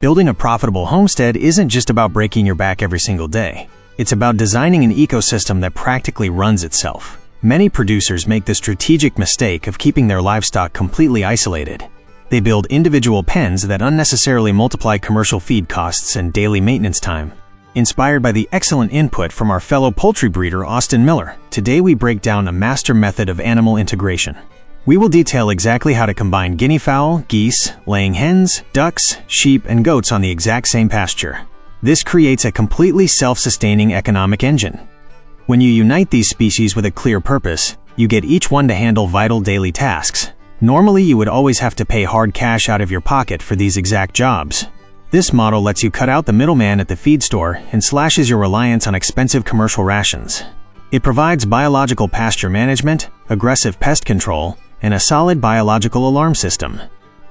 Building a profitable homestead isn't just about breaking your back every single day. It's about designing an ecosystem that practically runs itself. Many producers make the strategic mistake of keeping their livestock completely isolated. They build individual pens that unnecessarily multiply commercial feed costs and daily maintenance time. Inspired by the excellent input from our fellow poultry breeder Austin Miller, today we break down a master method of animal integration. We will detail exactly how to combine guinea fowl, geese, laying hens, ducks, sheep, and goats on the exact same pasture. This creates a completely self-sustaining economic engine. When you unite these species with a clear purpose, you get each one to handle vital daily tasks. Normally, you would always have to pay hard cash out of your pocket for these exact jobs. This model lets you cut out the middleman at the feed store and slashes your reliance on expensive commercial rations. It provides biological pasture management, aggressive pest control, and a solid biological alarm system.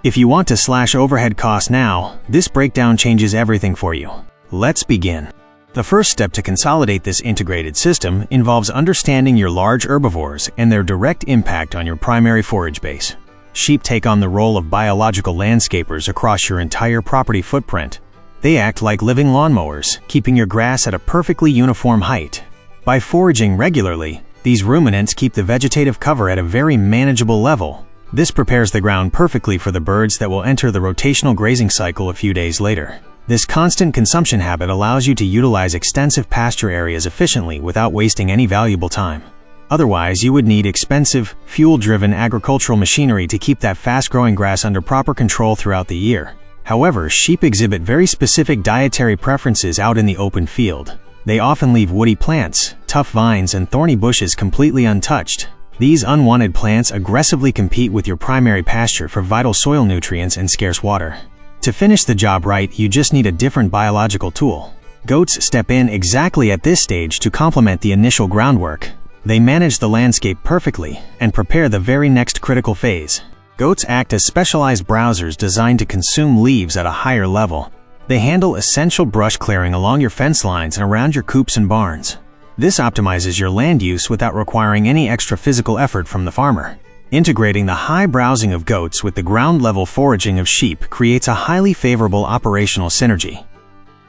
If you want to slash overhead costs now, this breakdown changes everything for you. Let's begin. The first step to consolidate this integrated system involves understanding your large herbivores and their direct impact on your primary forage base. Sheep take on the role of biological landscapers across your entire property footprint. They act like living lawnmowers, keeping your grass at a perfectly uniform height. By foraging regularly, these ruminants keep the vegetative cover at a very manageable level. This prepares the ground perfectly for the birds that will enter the rotational grazing cycle a few days later. This constant consumption habit allows you to utilize extensive pasture areas efficiently without wasting any valuable time. Otherwise, you would need expensive, fuel-driven agricultural machinery to keep that fast-growing grass under proper control throughout the year. However, sheep exhibit very specific dietary preferences out in the open field. They often leave woody plants, tough vines, and thorny bushes completely untouched. These unwanted plants aggressively compete with your primary pasture for vital soil nutrients and scarce water. To finish the job right, you just need a different biological tool. Goats step in exactly at this stage to complement the initial groundwork. They manage the landscape perfectly and prepare the very next critical phase. Goats act as specialized browsers designed to consume leaves at a higher level. They handle essential brush clearing along your fence lines and around your coops and barns. This optimizes your land use without requiring any extra physical effort from the farmer. Integrating the high browsing of goats with the ground-level foraging of sheep creates a highly favorable operational synergy.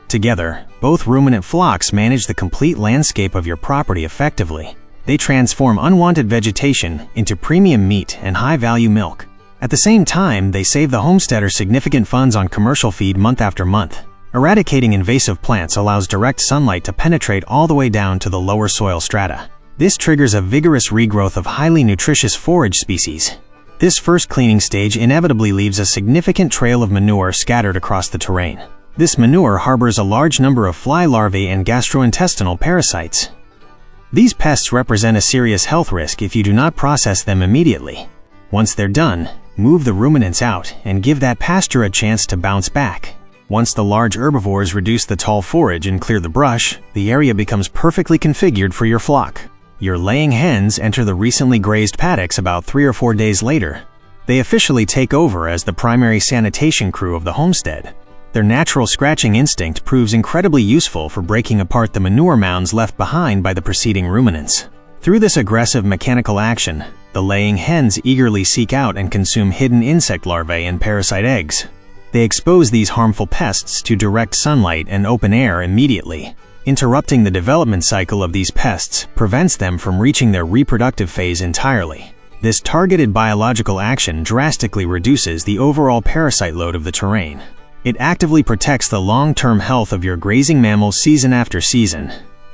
Together, both ruminant flocks manage the complete landscape of your property effectively. They transform unwanted vegetation into premium meat and high-value milk. At the same time, they save the homesteader significant funds on commercial feed month after month. Eradicating invasive plants allows direct sunlight to penetrate all the way down to the lower soil strata. This triggers a vigorous regrowth of highly nutritious forage species. This first cleaning stage inevitably leaves a significant trail of manure scattered across the terrain. This manure harbors a large number of fly larvae and gastrointestinal parasites. These pests represent a serious health risk if you do not process them immediately. Once they're done, move the ruminants out and give that pasture a chance to bounce back. Once the large herbivores reduce the tall forage and clear the brush, the area becomes perfectly configured for your flock. Your laying hens enter the recently grazed paddocks about 3 or 4 days later. They officially take over as the primary sanitation crew of the homestead. Their natural scratching instinct proves incredibly useful for breaking apart the manure mounds left behind by the preceding ruminants. Through this aggressive mechanical action, the laying hens eagerly seek out and consume hidden insect larvae and parasite eggs. They expose these harmful pests to direct sunlight and open air immediately. Interrupting the development cycle of these pests prevents them from reaching their reproductive phase entirely. This targeted biological action drastically reduces the overall parasite load of the terrain. It actively protects the long-term health of your grazing mammals season after season.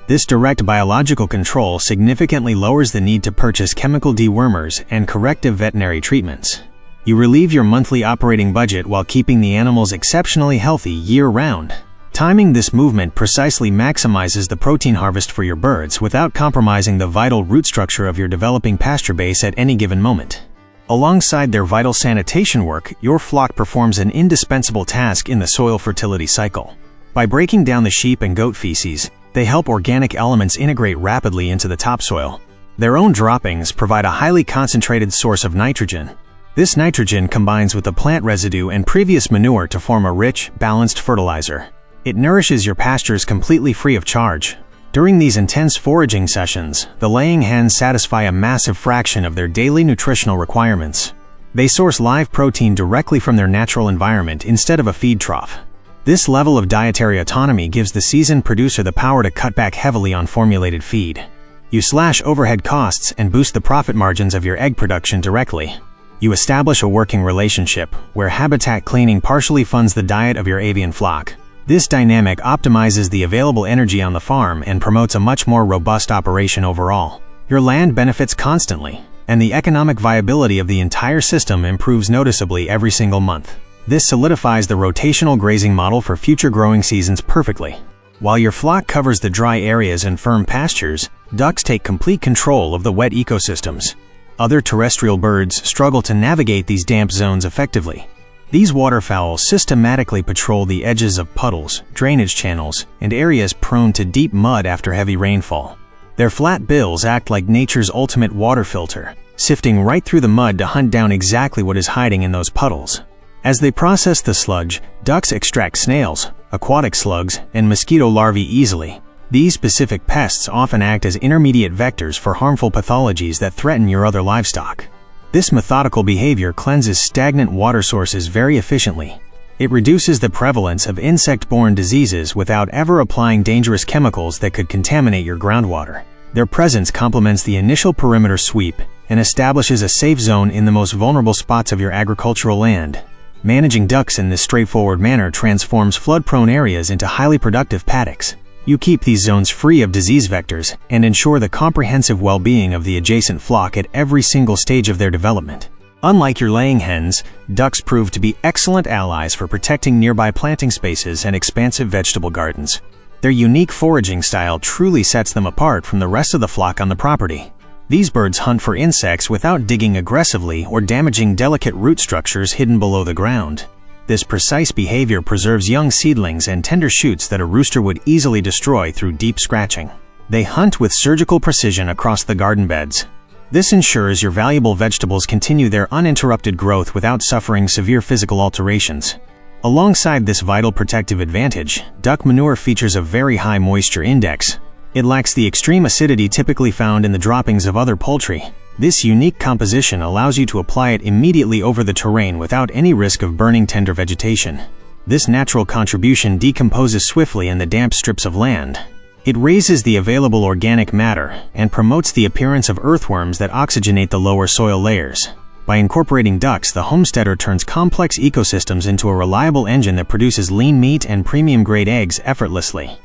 This direct biological control significantly lowers the need to purchase chemical dewormers and corrective veterinary treatments. You relieve your monthly operating budget while keeping the animals exceptionally healthy year-round. Timing this movement precisely maximizes the protein harvest for your birds without compromising the vital root structure of your developing pasture base at any given moment. Alongside their vital sanitation work, your flock performs an indispensable task in the soil fertility cycle. By breaking down the sheep and goat feces, they help organic elements integrate rapidly into the topsoil. Their own droppings provide a highly concentrated source of nitrogen. This nitrogen combines with the plant residue and previous manure to form a rich, balanced fertilizer. It nourishes your pastures completely free of charge. During these intense foraging sessions, the laying hens satisfy a massive fraction of their daily nutritional requirements. They source live protein directly from their natural environment instead of a feed trough. This level of dietary autonomy gives the seasoned producer the power to cut back heavily on formulated feed. You slash overhead costs and boost the profit margins of your egg production directly. You establish a working relationship, where habitat cleaning partially funds the diet of your avian flock. This dynamic optimizes the available energy on the farm and promotes a much more robust operation overall. Your land benefits constantly, and the economic viability of the entire system improves noticeably every single month. This solidifies the rotational grazing model for future growing seasons perfectly. While your flock covers the dry areas and firm pastures, ducks take complete control of the wet ecosystems. Other terrestrial birds struggle to navigate these damp zones effectively. These waterfowl systematically patrol the edges of puddles, drainage channels, and areas prone to deep mud after heavy rainfall. Their flat bills act like nature's ultimate water filter, sifting right through the mud to hunt down exactly what is hiding in those puddles. As they process the sludge, ducks extract snails, aquatic slugs, and mosquito larvae easily. These specific pests often act as intermediate vectors for harmful pathologies that threaten your other livestock. This methodical behavior cleanses stagnant water sources very efficiently. It reduces the prevalence of insect-borne diseases without ever applying dangerous chemicals that could contaminate your groundwater. Their presence complements the initial perimeter sweep and establishes a safe zone in the most vulnerable spots of your agricultural land. Managing ducks in this straightforward manner transforms flood-prone areas into highly productive paddocks. You keep these zones free of disease vectors and ensure the comprehensive well-being of the adjacent flock at every single stage of their development. Unlike your laying hens, ducks prove to be excellent allies for protecting nearby planting spaces and expansive vegetable gardens. Their unique foraging style truly sets them apart from the rest of the flock on the property. These birds hunt for insects without digging aggressively or damaging delicate root structures hidden below the ground. This precise behavior preserves young seedlings and tender shoots that a rooster would easily destroy through deep scratching. They hunt with surgical precision across the garden beds. This ensures your valuable vegetables continue their uninterrupted growth without suffering severe physical alterations. Alongside this vital protective advantage, duck manure features a very high moisture index. It lacks the extreme acidity typically found in the droppings of other poultry. This unique composition allows you to apply it immediately over the terrain without any risk of burning tender vegetation. This natural contribution decomposes swiftly in the damp strips of land. It raises the available organic matter and promotes the appearance of earthworms that oxygenate the lower soil layers. By incorporating ducks, the homesteader turns complex ecosystems into a reliable engine that produces lean meat and premium-grade eggs effortlessly.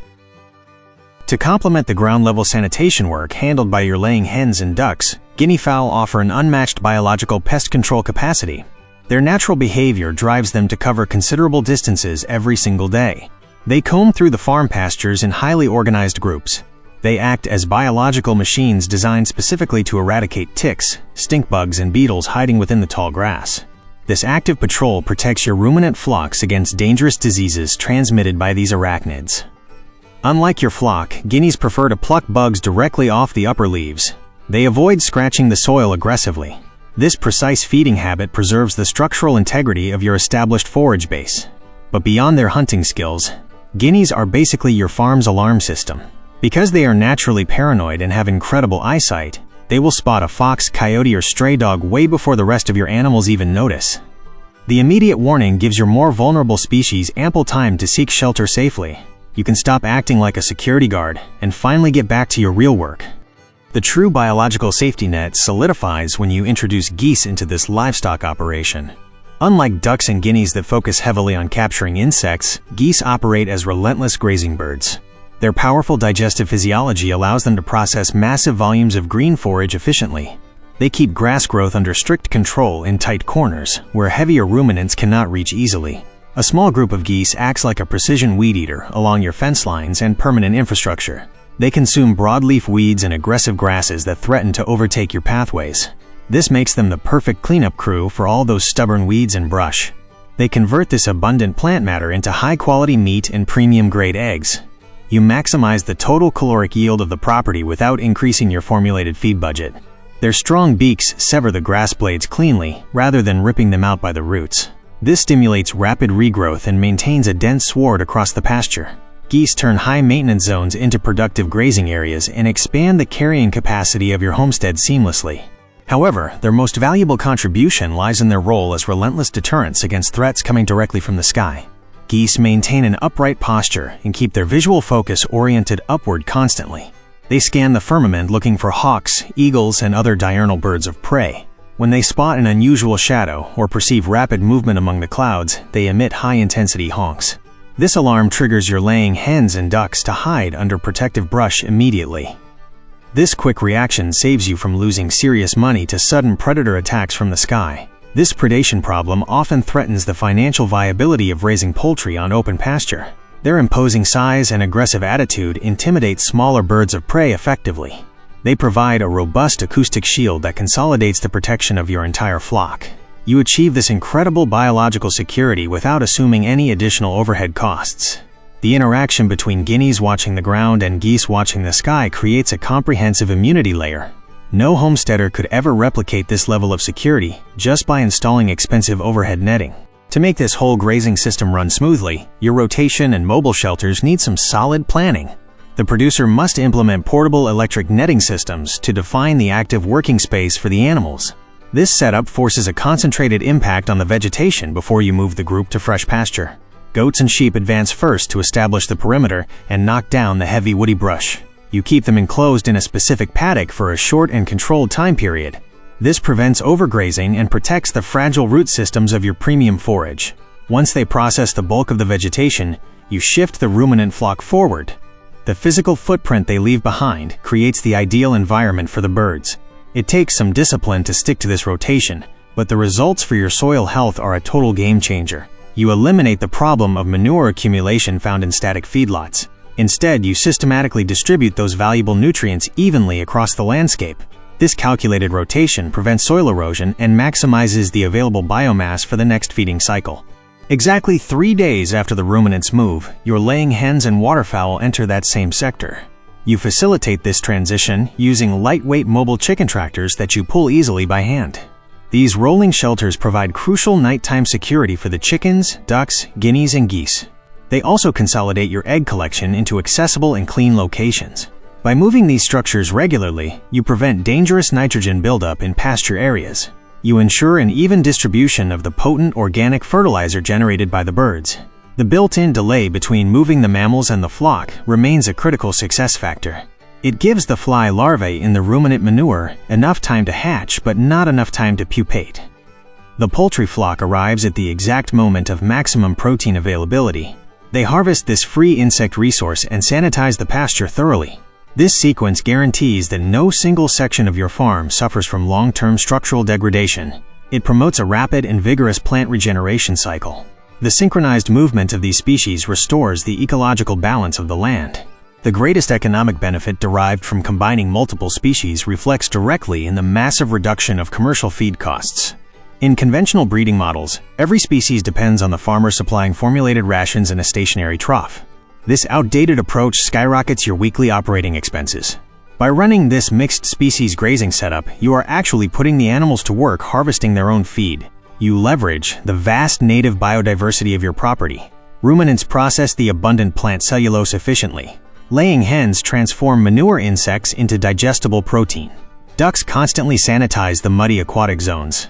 To complement the ground-level sanitation work handled by your laying hens and ducks, Guinea fowl offer an unmatched biological pest control capacity. Their natural behavior drives them to cover considerable distances every single day. They comb through the farm pastures in highly organized groups. They act as biological machines designed specifically to eradicate ticks, stink bugs, and beetles hiding within the tall grass. This active patrol protects your ruminant flocks against dangerous diseases transmitted by these arachnids. Unlike your flock, guineas prefer to pluck bugs directly off the upper leaves. They avoid scratching the soil aggressively. This precise feeding habit preserves the structural integrity of your established forage base. But beyond their hunting skills, guineas are basically your farm's alarm system. Because they are naturally paranoid and have incredible eyesight, they will spot a fox, coyote, or stray dog way before the rest of your animals even notice. The immediate warning gives your more vulnerable species ample time to seek shelter safely. You can stop acting like a security guard and finally get back to your real work. The true biological safety net solidifies when you introduce geese into this livestock operation. Unlike ducks and guineas that focus heavily on capturing insects, geese operate as relentless grazing birds. Their powerful digestive physiology allows them to process massive volumes of green forage efficiently. They keep grass growth under strict control in tight corners, where heavier ruminants cannot reach easily. A small group of geese acts like a precision weed eater along your fence lines and permanent infrastructure. They consume broadleaf weeds and aggressive grasses that threaten to overtake your pathways. This makes them the perfect cleanup crew for all those stubborn weeds and brush. They convert this abundant plant matter into high-quality meat and premium-grade eggs. You maximize the total caloric yield of the property without increasing your formulated feed budget. Their strong beaks sever the grass blades cleanly rather than ripping them out by the roots. This stimulates rapid regrowth and maintains a dense sward across the pasture. Geese turn high-maintenance zones into productive grazing areas and expand the carrying capacity of your homestead seamlessly. However, their most valuable contribution lies in their role as relentless deterrents against threats coming directly from the sky. Geese maintain an upright posture and keep their visual focus oriented upward constantly. They scan the firmament looking for hawks, eagles, and other diurnal birds of prey. When they spot an unusual shadow or perceive rapid movement among the clouds, they emit high-intensity honks. This alarm triggers your laying hens and ducks to hide under protective brush immediately. This quick reaction saves you from losing serious money to sudden predator attacks from the sky. This predation problem often threatens the financial viability of raising poultry on open pasture. Their imposing size and aggressive attitude intimidate smaller birds of prey effectively. They provide a robust acoustic shield that consolidates the protection of your entire flock. You achieve this incredible biological security without assuming any additional overhead costs. The interaction between guineas watching the ground and geese watching the sky creates a comprehensive immunity layer. No homesteader could ever replicate this level of security just by installing expensive overhead netting. To make this whole grazing system run smoothly, your rotation and mobile shelters need some solid planning. The producer must implement portable electric netting systems to define the active working space for the animals. This setup forces a concentrated impact on the vegetation before you move the group to fresh pasture. Goats and sheep advance first to establish the perimeter and knock down the heavy woody brush. You keep them enclosed in a specific paddock for a short and controlled time period. This prevents overgrazing and protects the fragile root systems of your premium forage. Once they process the bulk of the vegetation, you shift the ruminant flock forward. The physical footprint they leave behind creates the ideal environment for the birds. It takes some discipline to stick to this rotation, but the results for your soil health are a total game changer. You eliminate the problem of manure accumulation found in static feedlots. Instead, you systematically distribute those valuable nutrients evenly across the landscape. This calculated rotation prevents soil erosion and maximizes the available biomass for the next feeding cycle. Exactly 3 days after the ruminants move, your laying hens and waterfowl enter that same sector. You facilitate this transition using lightweight mobile chicken tractors that you pull easily by hand. These rolling shelters provide crucial nighttime security for the chickens, ducks, guineas, and geese. They also consolidate your egg collection into accessible and clean locations. By moving these structures regularly, you prevent dangerous nitrogen buildup in pasture areas. You ensure an even distribution of the potent organic fertilizer generated by the birds. The built-in delay between moving the mammals and the flock remains a critical success factor. It gives the fly larvae in the ruminant manure enough time to hatch but not enough time to pupate. The poultry flock arrives at the exact moment of maximum protein availability. They harvest this free insect resource and sanitize the pasture thoroughly. This sequence guarantees that no single section of your farm suffers from long-term structural degradation. It promotes a rapid and vigorous plant regeneration cycle. The synchronized movement of these species restores the ecological balance of the land. The greatest economic benefit derived from combining multiple species reflects directly in the massive reduction of commercial feed costs. In conventional breeding models, every species depends on the farmer supplying formulated rations in a stationary trough. This outdated approach skyrockets your weekly operating expenses. By running this mixed species grazing setup, you are actually putting the animals to work harvesting their own feed. You leverage the vast native biodiversity of your property. Ruminants process the abundant plant cellulose efficiently. Laying hens transform manure insects into digestible protein. Ducks constantly sanitize the muddy aquatic zones.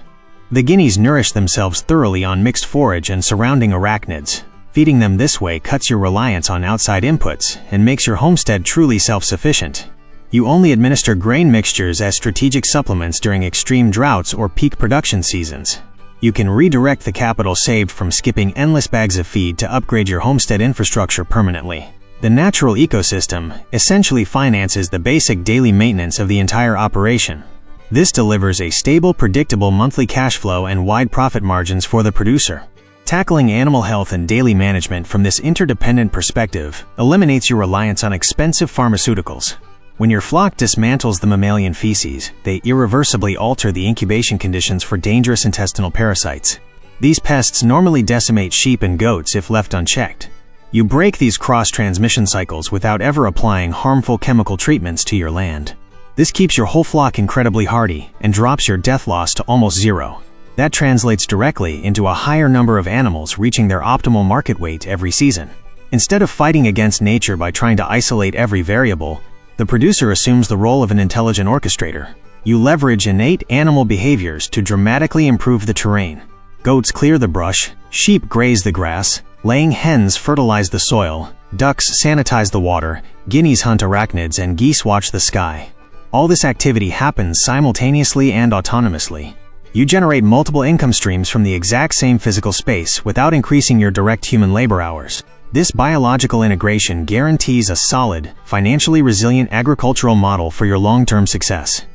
The guineas nourish themselves thoroughly on mixed forage and surrounding arachnids. Feeding them this way cuts your reliance on outside inputs and makes your homestead truly self-sufficient. You only administer grain mixtures as strategic supplements during extreme droughts or peak production seasons. You can redirect the capital saved from skipping endless bags of feed to upgrade your homestead infrastructure permanently. The natural ecosystem essentially finances the basic daily maintenance of the entire operation. This delivers a stable, predictable monthly cash flow and wide profit margins for the producer. Tackling animal health and daily management from this interdependent perspective eliminates your reliance on expensive pharmaceuticals. When your flock dismantles the mammalian feces, they irreversibly alter the incubation conditions for dangerous intestinal parasites. These pests normally decimate sheep and goats if left unchecked. You break these cross-transmission cycles without ever applying harmful chemical treatments to your land. This keeps your whole flock incredibly hardy and drops your death loss to almost zero. That translates directly into a higher number of animals reaching their optimal market weight every season. Instead of fighting against nature by trying to isolate every variable, the producer assumes the role of an intelligent orchestrator. You leverage innate animal behaviors to dramatically improve the terrain. Goats clear the brush, sheep graze the grass, Laying hens fertilize the soil, ducks sanitize the water, guineas hunt arachnids, and geese watch the sky. All this activity happens simultaneously and autonomously. You generate multiple income streams from the exact same physical space without increasing your direct human labor hours. This biological integration guarantees a solid, financially resilient agricultural model for your long-term success.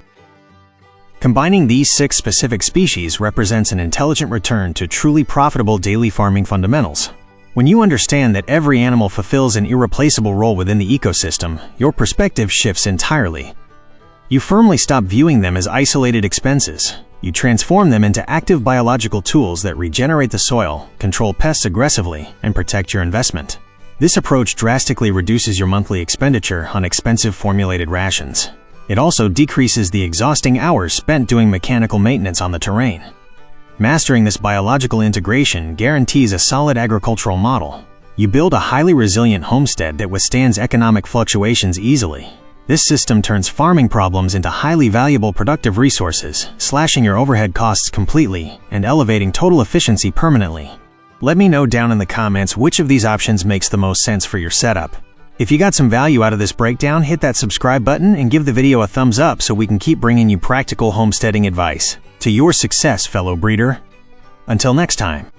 Combining these 6 specific species represents an intelligent return to truly profitable daily farming fundamentals. When you understand that every animal fulfills an irreplaceable role within the ecosystem, your perspective shifts entirely. You firmly stop viewing them as isolated expenses. You transform them into active biological tools that regenerate the soil, control pests aggressively, and protect your investment. This approach drastically reduces your monthly expenditure on expensive formulated rations. It also decreases the exhausting hours spent doing mechanical maintenance on the terrain. Mastering this biological integration guarantees a solid agricultural model. You build a highly resilient homestead that withstands economic fluctuations easily. This system turns farming problems into highly valuable productive resources, slashing your overhead costs completely and elevating total efficiency permanently. Let me know down in the comments which of these options makes the most sense for your setup. If you got some value out of this breakdown, hit that subscribe button and give the video a thumbs up so we can keep bringing you practical homesteading advice. To your success, fellow breeder. Until next time.